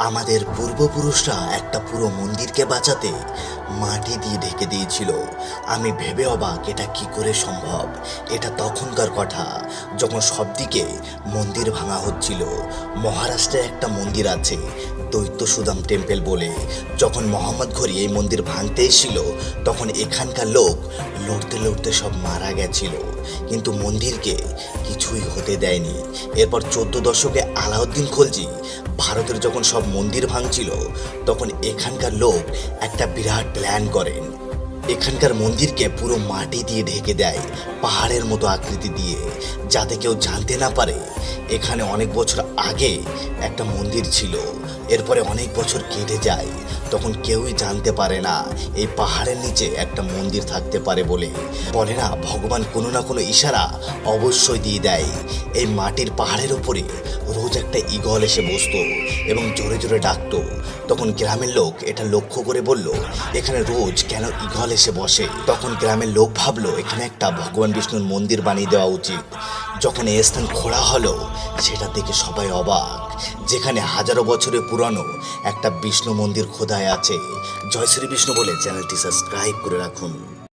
আমাদের পূর্বপুরুষরা একটা পুরো মন্দিরকে বাঁচাতে মাটি দিয়ে ঢেকে দিয়েছিল। আমি ভেবে অবাক, এটা কি করে সম্ভব। এটা তখনকার কথা যখন সব দিকে মন্দির ভাঙা হচ্ছিল। মহারাষ্ট্রে একটা মন্দির আছে, দৈত্য সুদাম টেম্পল বলে। যখন মোহাম্মদ ঘুরি এই মন্দির ভাঙতে এসেছিল তখন এখানকার লোক লড়তে লড়তে সব মারা গেছিল, কিন্তু মন্দিরকে কিছুই হতে দেয়নি। এরপর 14 দশকে আলাউদ্দিন খলজি ভারতের যখন সব মন্দির ভাঙছিল তখন এখানকার লোক একটা বিরাট প্ল্যান করেন। এখানকার মন্দিরকে পুরো মাটি দিয়ে ঢেকে দেয়, পাহাড়ের মতো আকৃতি দিয়ে, যাতে কেউ জানতে না পারে এখানে অনেক বছর আগে একটা মন্দির ছিল। এরপরে অনেক বছর কেটে যায়, তখন কেউই জানতে পারে না এই পাহাড়ের নিচে একটা মন্দির থাকতে পারে বলে। বলে না, ভগবান কোনো না কোনো ইশারা অবশ্যই দিয়ে দেয়। এই মাটির পাহাড়ের উপরে রোজ একটা ঈগল এসে বসতো এবং জোরে জোরে ডাকতো। তখন গ্রামের লোক এটা লক্ষ্য করে বলল, এখানে রোজ কেন ঈগল এসে বসে? তখন গ্রামের লোক ভাবলো এখানে একটা ভগবান বিষ্ণুর মন্দির বানিয়ে দেওয়া উচিত। যখন এই স্থান খোঁড়া হলো সেটা দেখে সবাই অবাক, যেখানে হাজারো বছরের পুরানো একটা বিষ্ণু মন্দির খোদাই আছে। জয় শ্রী বিষ্ণু বলে চ্যানেলটি সাবস্ক্রাইব করে রাখুন।